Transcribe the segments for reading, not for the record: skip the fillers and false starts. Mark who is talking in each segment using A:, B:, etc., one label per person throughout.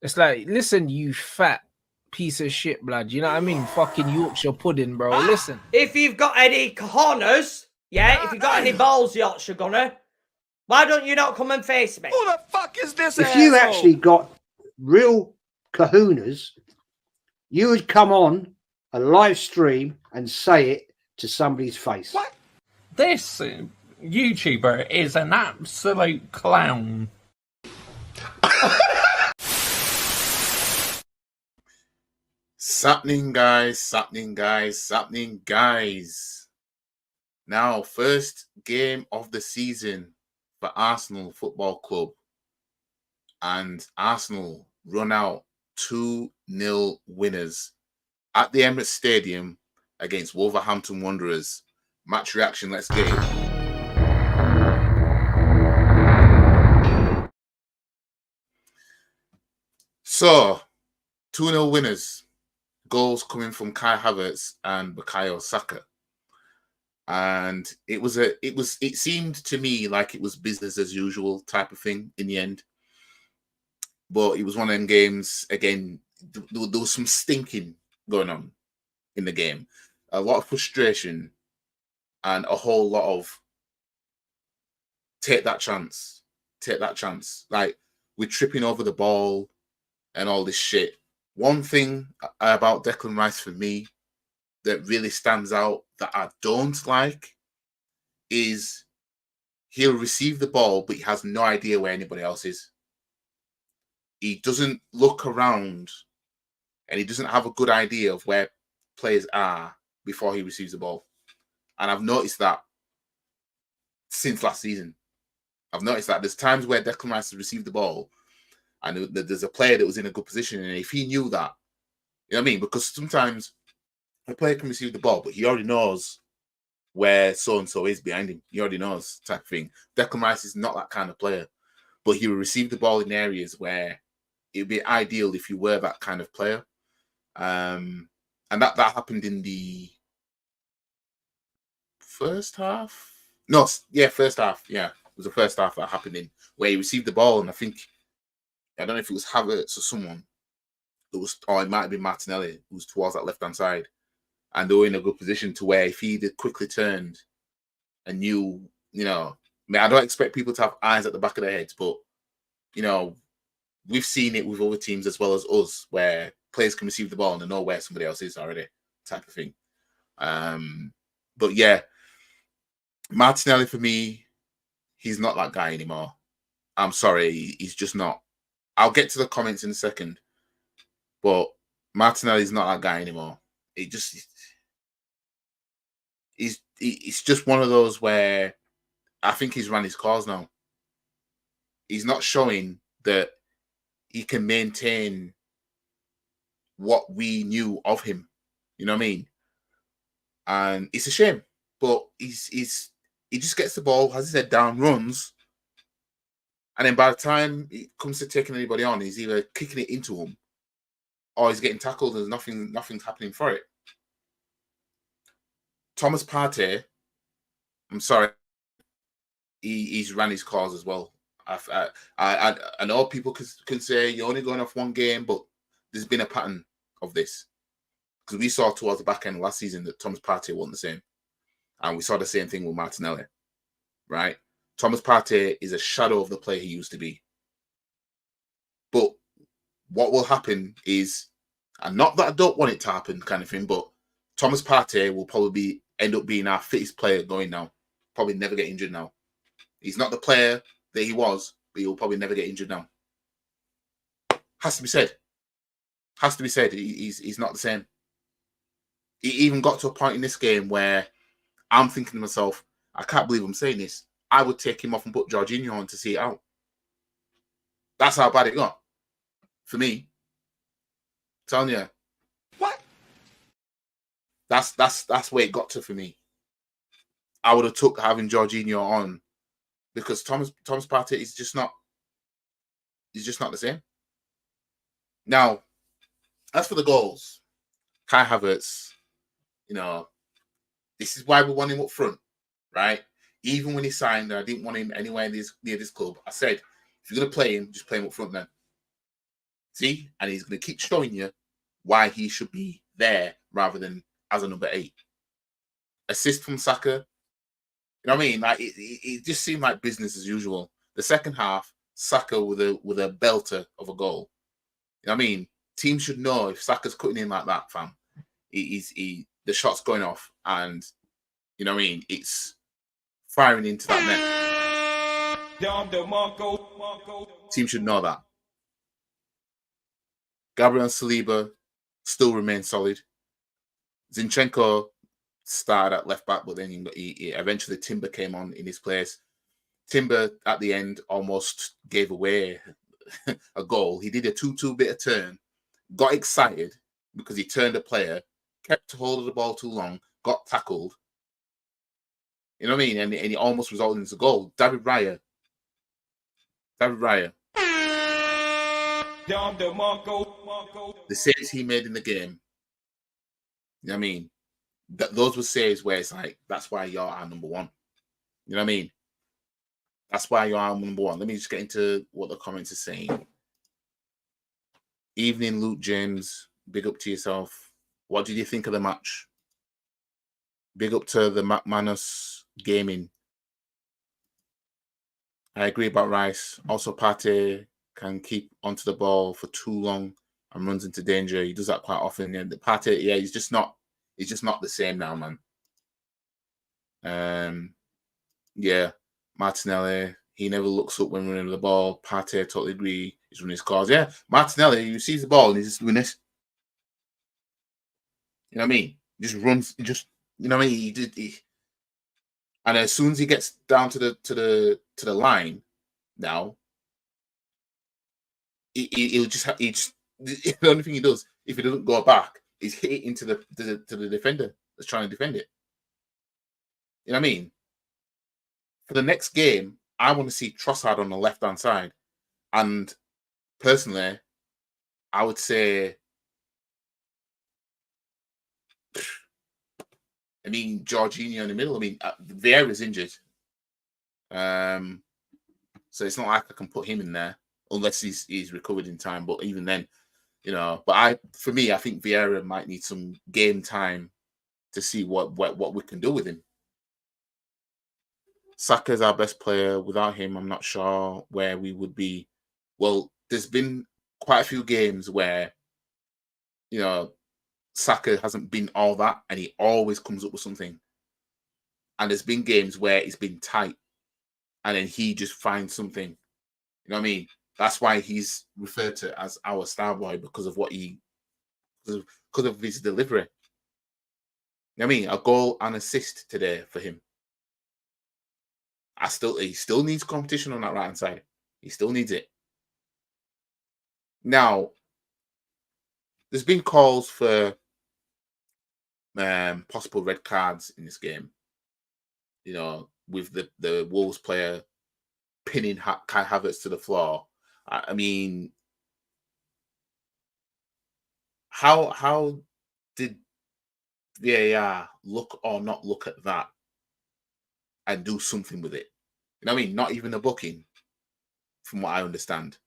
A: It's like, listen, you fat piece of shit, blood. You know what I mean? Fucking Yorkshire pudding, bro. Listen.
B: If you've got any cojones, yeah, if you've got any balls, Yorkshire Gunner, why don't you not come and face me?
C: Who the fuck is this
D: If
C: asshole?
D: you actually got real kahunas, you would come on a live stream and say it to somebody's face.
C: What?
E: This YouTuber is an absolute clown.
F: Sapning guys. Now, first game of the season for Arsenal Football Club. And Arsenal run out 2-0 winners at the Emirates Stadium against Wolverhampton Wanderers. Match reaction, let's get it. So, 2-0 winners. Goals coming from Kai Havertz and Bukayo Saka. And it seemed to me like it was business as usual type of thing in the end. But it was one of them games, again, there was some stinking going on in the game. A lot of frustration and a whole lot of take that chance. Like, we're tripping over the ball and all this shit. One thing about Declan Rice for me that really stands out that I don't like is he'll receive the ball, but he has no idea where anybody else is. He doesn't look around and he doesn't have a good idea of where players are before he receives the ball. And I've noticed that since last season. I've noticed that there's times where Declan Rice has received the ball and there's a player that was in a good position. And if he knew that, you know what I mean? Because sometimes a player can receive the ball, but he already knows where so-and-so is behind him. He already knows, type of thing. Declan Rice is not that kind of player, but he will receive the ball in areas where it would be ideal if you were that kind of player. And that happened in the first half. No, yeah, first half. Yeah, it was the first half that happened in where he received the ball, and I don't know if it was Havertz or someone that was, or it might have been Martinelli who was towards that left-hand side, and they were in a good position to where if he had quickly turned and knew, you know, I mean, I don't expect people to have eyes at the back of their heads, but, you know, we've seen it with other teams as well as us, where players can receive the ball and they know where somebody else is already, type of thing. But yeah, Martinelli for me, he's not that guy anymore. I'm sorry, he's just not. I'll get to the comments in a second, but Martinelli's not that guy anymore. It's just one of those where I think he's run his course now. He's not showing that he can maintain what we knew of him. You know what I mean? And it's a shame. But he just gets the ball, has his head down, runs, and then by the time it comes to taking anybody on, he's either kicking it into him or he's getting tackled and nothing's happening for it. Thomas Partey, I'm sorry, he's ran his course as well. I know people can say you're only going off one game, but there's been a pattern of this. Because we saw towards the back end last season that Thomas Partey wasn't the same. And we saw the same thing with Martinelli, right? Thomas Partey is a shadow of the player he used to be. But what will happen is, and not that I don't want it to happen kind of thing, but Thomas Partey will probably end up being our fittest player going now. Probably never get injured now. He's not the player that he was, but he'll probably never get injured now. Has to be said. He's not the same. He even got to a point in this game where I'm thinking to myself, I can't believe I'm saying this. I would take him off and put Jorginho on to see it out. That's how bad it got. For me. I'm telling you.
C: What?
F: That's where it got to for me. I would have took having Jorginho on because Thomas Partey is just not. He's just not the same. Now, as for the goals, Kai Havertz, you know, this is why we want him up front, right? Even when he signed, I didn't want him anywhere near this club. I said, if you're going to play him, just play him up front then. See? And he's going to keep showing you why he should be there rather than as a number 8. Assist from Saka. You know what I mean? Like it just seemed like business as usual. The second half, Saka with a belter of a goal. You know what I mean? Teams should know if Saka's cutting in like that, fam. The shot's going off, and you know what I mean? It's firing into that net. Team should know that. Gabriel Saliba still remains solid. Zinchenko started at left back, but then he eventually Timber came on in his place. Timber at the end almost gave away a goal. He did a 2-2 bit of turn, got excited because he turned a player, kept hold of the ball too long, got tackled. You know what I mean? And it almost resulted in a goal. David Raya. The saves he made in the game. You know what I mean? Those were saves where it's like, that's why you're our number 1. You know what I mean? That's why you're our number 1. Let me just get into what the comments are saying. Evening, Luke James. Big up to yourself. What did you think of the match? Big up to the McManus Gaming. I agree about Rice. Also, Partey can keep onto the ball for too long and runs into danger. He does that quite often. And the Partey, yeah, he's just not the same now, man. Yeah, Martinelli, he never looks up when running the ball. Partey, totally agree. He's running his cars. Yeah, Martinelli, he sees the ball and he's just doing this. You know what I mean? He just runs. You know what I mean? And as soon as he gets down to the line, now, he'll just the only thing he does if he doesn't go back is hit it into the defender that's trying to defend it. You know what I mean? For the next game, I want to see Trossard on the left-hand side. And personally, I would say, I mean, Jorginho in the middle. I mean, Vieira's injured. So it's not like I can put him in there unless he's recovered in time. But even then, you know, for me, I think Vieira might need some game time to see what we can do with him. Saka's our best player. Without him, I'm not sure where we would be. Well, there's been quite a few games where, you know, Saka hasn't been all that, and he always comes up with something. And there's been games where it's been tight, and then he just finds something. You know what I mean? That's why he's referred to as our star boy, because of because of his delivery. You know what I mean? A goal and assist today for him. He still needs competition on that right hand side. He still needs it. Now, there's been calls for possible red cards in this game. You know, with the Wolves player pinning Kai Havertz to the floor. I mean, how did VAR look or not look at that and do something with it? You know what I mean? Not even a booking, from what I understand.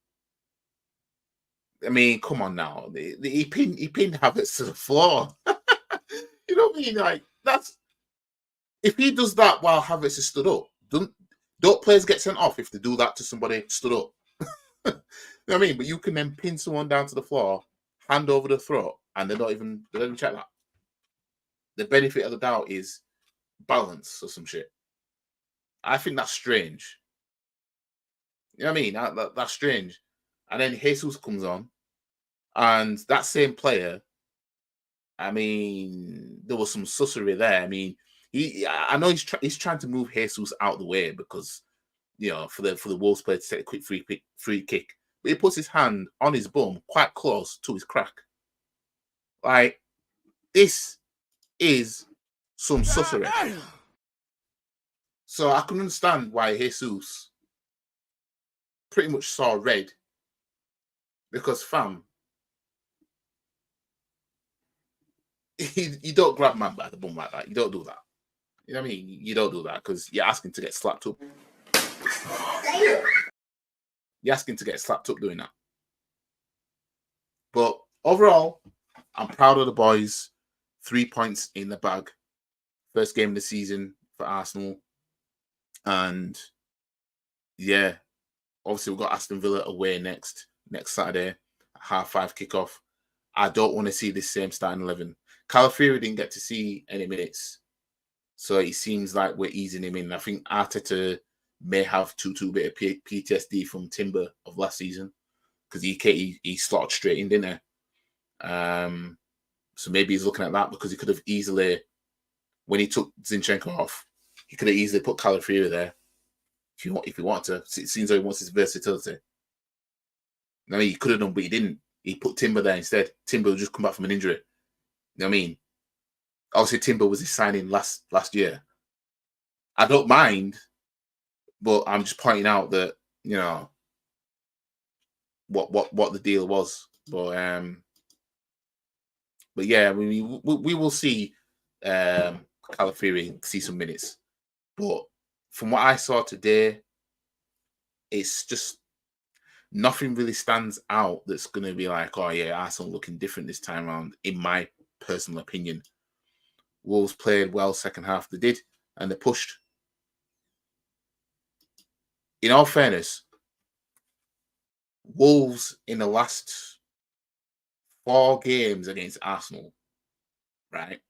F: I mean, come on now. He pinned Havertz to the floor. You know what I mean? Like, that's, if he does that while Havertz is stood up, don't players get sent off if they do that to somebody stood up? You know what I mean? But you can then pin someone down to the floor, hand over the throat, and they don't even check that. The benefit of the doubt is balance or some shit. I think that's strange. You know what I mean? That's strange. And then Jesus comes on, and that same player, I mean, there was some sussery there. I mean, I know he's trying to move Jesus out of the way because, you know, for the Wolves player to take a quick free kick. But he puts his hand on his bum quite close to his crack. Like, this is some sussery. So I can understand why Jesus pretty much saw red. Because, fam, you don't grab man by the bum like that. You don't do that. You know what I mean? You don't do that because you're asking to get slapped up. You're asking to get slapped up doing that. But overall, I'm proud of the boys. 3 points in the bag. First game of the season for Arsenal. And yeah, obviously we've got Aston Villa away next Saturday, 5:30 kickoff. I don't want to see this same starting 11. Calafiori didn't get to see any minutes, so it seems like we're easing him in. I think Arteta may have too bit of PTSD from Timber of last season because he slotted straight in, didn't he? So maybe he's looking at that because he could have easily, when he took Zinchenko off, he could have easily put Calafiori there if he wanted to. It seems like he wants his versatility. I mean, he could have done, but he didn't. He put Timber there instead. Timber will just come back from an injury. You know what I mean? Obviously, Timber was his signing last year. I don't mind, but I'm just pointing out that, you know, what the deal was. But yeah, I mean, we will see Calafiori see some minutes. But from what I saw today, it's just nothing really stands out that's going to be like, oh yeah, Arsenal looking different this time around, in my personal opinion. Wolves played well second half. They did, and they pushed. In all fairness, Wolves in the last 4 games against Arsenal, right?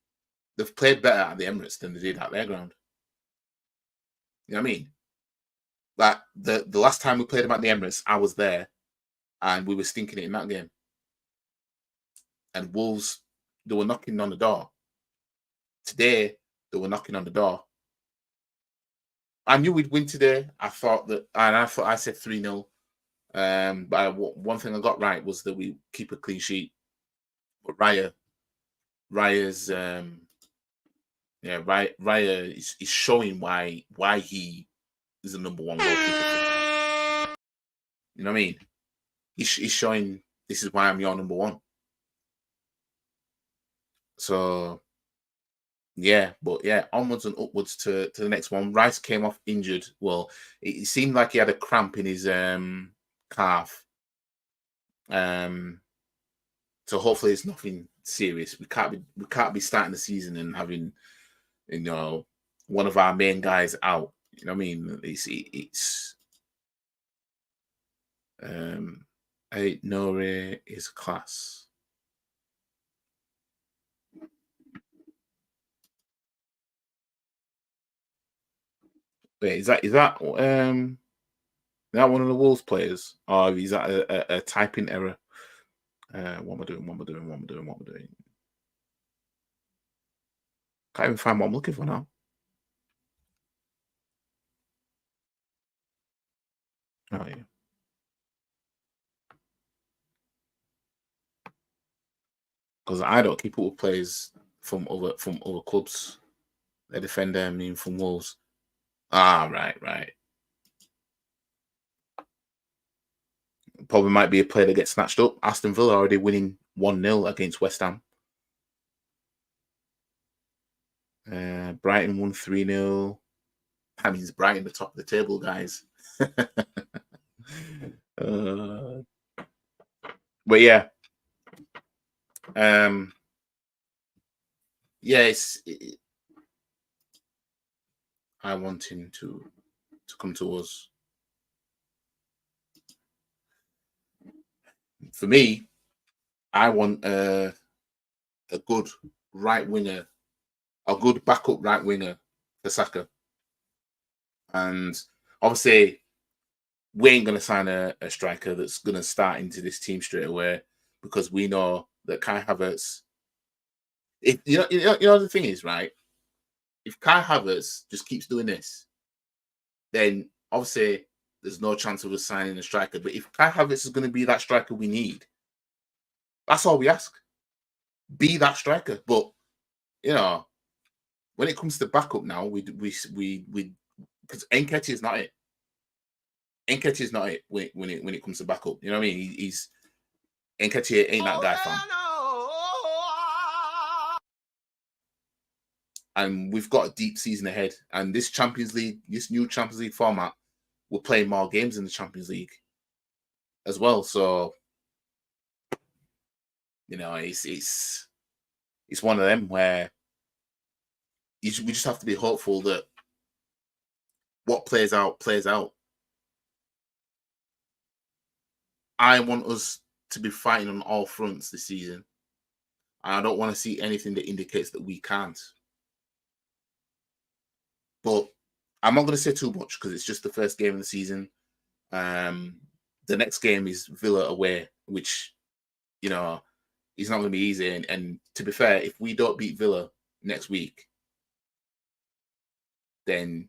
F: They've played better at the Emirates than they did at their ground. You know what I mean? Like the last time we played them at the Emirates, I was there, and we were stinking it in that game. And Wolves, they were knocking on the door. Today, they were knocking on the door. I knew we'd win today. I thought I said 3-0. But one thing I got right was that we keep a clean sheet. But Raya's Raya is showing why he is the number 1 goalkeeper. You know what I mean? He's showing this is why I'm your number 1. So yeah, but yeah, onwards and upwards to the next one. Rice came off injured. Well, it seemed like he had a cramp in his calf. So hopefully it's nothing serious. We can't be starting the season and having, you know, one of our main guys out. You know what I mean? It's Nore is class. Wait, is that one of the Wolves players, or is that a typing error? What am I doing? Can't even find what I'm looking for now. Oh yeah. Because I don't keep up with players from other clubs. The defender, I mean, from Wolves. Ah, right. Probably might be a player that gets snatched up. Aston Villa already winning 1-0 against West Ham. Brighton won 3-0. That means Brighton the top of the table, guys. But yeah. I want him to come to us. For me, I want a good right winger, a good backup right winger for Saka. And obviously, we ain't going to sign a striker that's going to start into this team straight away, because we know that Kai Havertz. You know the thing is, right? If Kai Havertz just keeps doing this, then obviously there's no chance of us signing a striker. But if Kai Havertz is going to be that striker we need, that's all we ask. Be that striker. But you know, when it comes to backup now, we because Nketiah is not it. Nketiah is not it when it comes to backup. You know what I mean? He's Nketiah ain't that guy, fam. And we've got a deep season ahead. And this Champions League, this new Champions League format, we're playing more games in the Champions League as well. So You know, it's one of them where we just have to be hopeful that what plays out, plays out. I want us to be fighting on all fronts this season. And I don't want to see anything that indicates that we can't. But I'm not going to say too much because it's just the first game of the season. The next game is Villa away, which, you know, is not going to be easy. And to be fair, if we don't beat Villa next week, then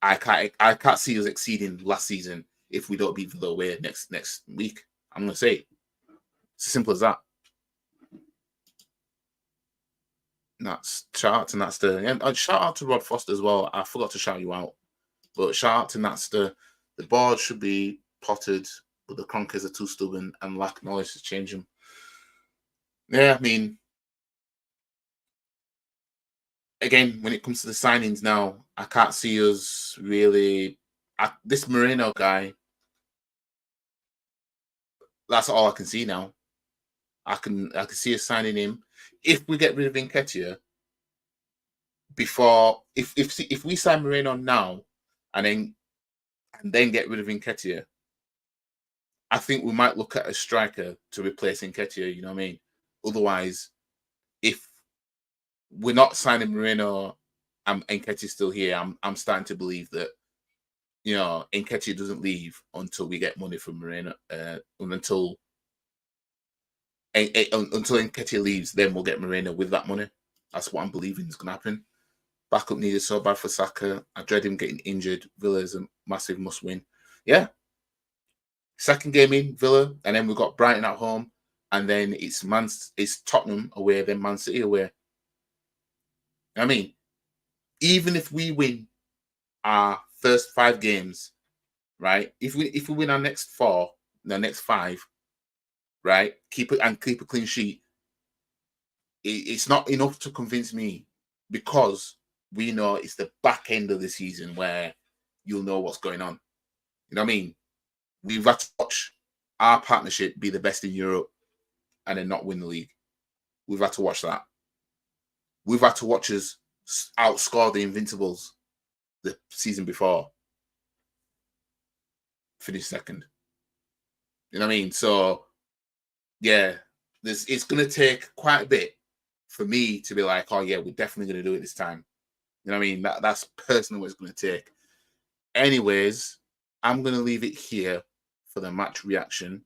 F: I can't see us exceeding last season if we don't beat Villa away next week. I'm going to say it. It's as simple as that. And that's shout out to Natster. And shout out to Rod Foster as well. I forgot to shout you out. But shout out to Natster. The board should be potted, but the Kronkers are too stubborn and lack knowledge to change them. Yeah, I mean, again, when it comes to the signings now, I can't see us really. This Moreno guy, that's all I can see now. I can see us signing him. If we get rid of Nketiah before, if we sign Moreno now and then get rid of Nketiah, I think we might look at a striker to replace Nketiah. You know what I mean? Otherwise, if we're not signing Moreno and Nketiah's still here, I'm starting to believe that, you know, Nketiah doesn't leave until we get money from Moreno, until Nketiah leaves, then we'll get Moreno with that money. That's what I'm believing is going to happen. Backup needed so bad for Saka. I dread him getting injured. Villa is a massive must-win. Yeah. Second game in, Villa, and then we've got Brighton at home, and then it's Tottenham away, then Man City away. I mean, even if we win our first 5 games, right? If we win our next 4, the next 5, right? Keep a clean sheet. It's not enough to convince me, because we know it's the back end of the season where you'll know what's going on. You know what I mean? We've had to watch our partnership be the best in Europe and then not win the league. We've had to watch that. We've had to watch us outscore the Invincibles the season before. Finish second. You know what I mean? So, yeah, it's going to take quite a bit for me to be like, oh, yeah, we're definitely going to do it this time. You know what I mean? That's personally what it's going to take. Anyways, I'm going to leave it here for the match reaction.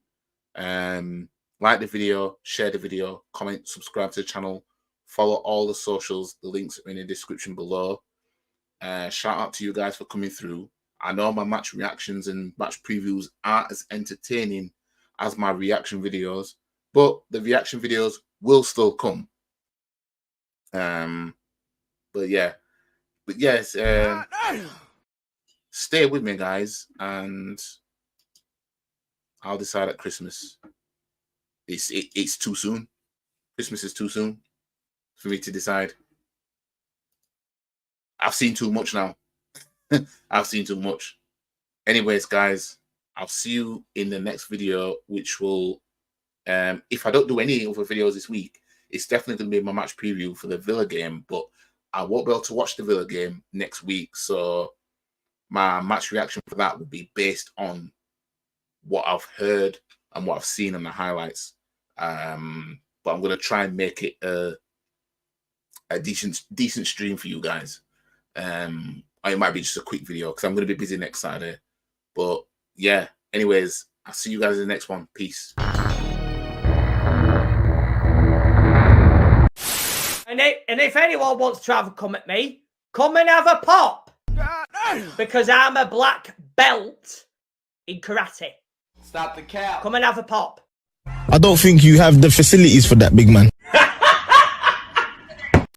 F: Like the video, share the video, comment, subscribe to the channel, follow all the socials. The links are in the description below. Shout out to you guys for coming through. I know my match reactions and match previews aren't as entertaining as my reaction videos, but the reaction videos will still come. But yes, stay with me, guys, and I'll decide at Christmas. It's too soon. Christmas is too soon for me to decide. I've seen too much now. I've seen too much. Anyways, guys, I'll see you in the next video, which will, if I don't do any other videos this week, it's definitely going to be my match preview for the Villa game, but I won't be able to watch the Villa game next week. So my match reaction for that will be based on what I've heard and what I've seen on the highlights. But I'm going to try and make it a decent stream for you guys. It might be just a quick video because I'm going to be busy next Saturday. But yeah, anyways, I'll see you guys in the next one. Peace.
B: And if anyone wants to have a come at me, come and have a pop. Because I'm a black belt in karate.
C: Stop the cap.
B: Come and have a pop.
G: I don't think you have the facilities for that, big man.